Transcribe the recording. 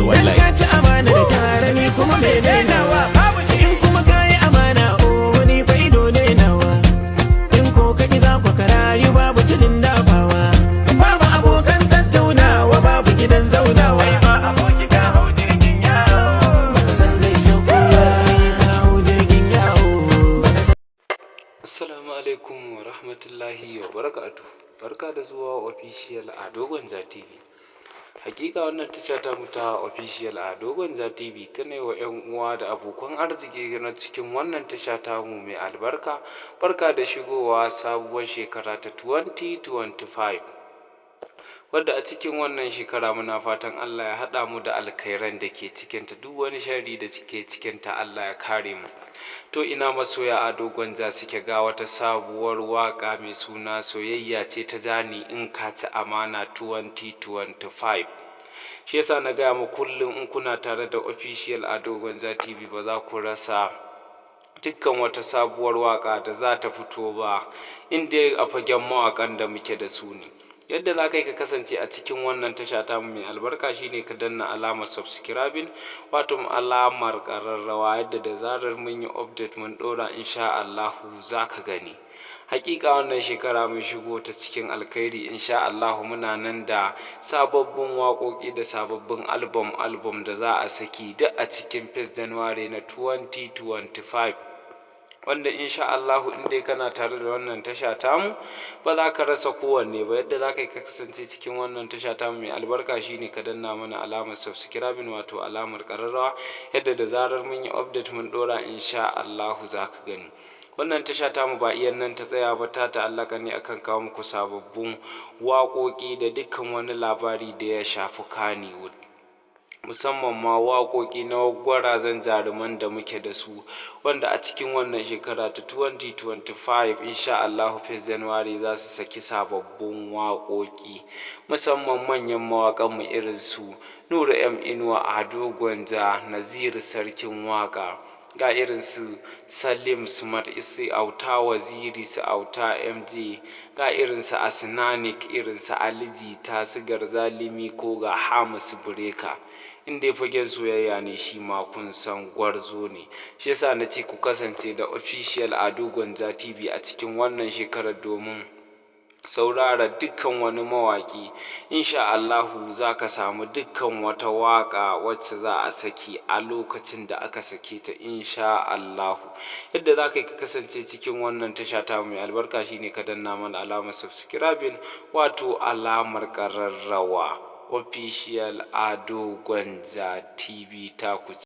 wallahi. Ka ci amana da tare ni kuma mene nawa. In kuma ka yi amana o ni fa ido ne nawa. In ko ka ki za ku karayu babu tudun dafawa. Babu abokan tattaunawa babu gidan zaunawa. Baka san zai sauko ya kawo jirgin yawo. Assalamu alaikum wa rahmatullahi wa barakatuh. Barka da zuwa official Ado Gwanja TV. Hakika wannan tasha ta mu ta official Ado Gwanja TV tana wa ƴan uwa da abokan arziki na cikin wannan tasha ta mu mai albarka. Barka da shigowa sabuwar shekara ta 2025. Wadda a cikin wannan shekara muna fatan Allah ya haɗa mu da alkhairan da ke cikinta, duk wani sharri da ke cikinta Allah ya kare mu. To ina masoya Ado Gwanja suke, ga wata sabuwar waka mai suna soyayya ce ta jani in ka ci amana 2025. Shi yasa na gaya mu kullum in kuna tare da official Ado Gwanja TV ba za ku rasa dukkan wata sabuwar waka da za ta fito ba, inda a fagen mawakan da muke da su ne. Yadda za ka yi ka kasance a cikin wannan tasha ta mai albarka shine ka danna alamar subscribing, wato alamar ƙararrawa, yadda da zarar mun yi update mun ɗora insha Allahu za ka gani. Hakika wannan shekara mun shigo ta cikin alkhairi insha Allahu, muna nan da sababbin waƙoƙi da sababbin album da za a saki duk a cikin 1 January na 2025. wanda insha Allahu in dai kana tare da wannan tasha tamu ba za ka rasa kowanne ba. Yadda za ka yi ka kasance cikin wannan tasha tamu mai albarka shine ka danna mana alamar subscribing, wato alamar ƙararrawa, yadda da zarar mun yi update mun ɗora insha Allahu za ka gani. Wannan tasha tamu ba iyan nan ta tsaya ba, ta ta'allaka ne akan kawo muku sababbin waƙoƙi da dukkan wani labari da ya shafi Kannywood, musamman ma waƙoƙi na gwarazan jaruman da muke da su, wanda a cikin wannan shekara ta 2025 insha Allahu 1 January za su saki sababbin waƙoƙi, musamman manyan mawaƙanmu irin su Nura M Inuwa, Ado Gwanja, Naziru Sarkin Waƙa, ga irin su Salim Smart, su Auta Waziri, su Auta MJ, ga irin su Asnanik, irin su Alijita, su Garzalimi ko ga Hamisu Breka. In dai fagen soyayya ne shi ma kun san gwarzo ne. Shi yasa na ce ku kasance da official Ado Gwanja TV a cikin wannan shekarar domin saurara dukkan wani mawaƙi. Insha Allahu za ka samu dukkan wata waƙa wacce za a saki a lokacin da aka sake ta insha Allahu. Yadda za ka yi ka kasance cikin wannan tasha ta mai albarka shine ka danna mana alamar subscribing, wato alamar ƙararrawa. Official Ado Gwanja TV ta ku.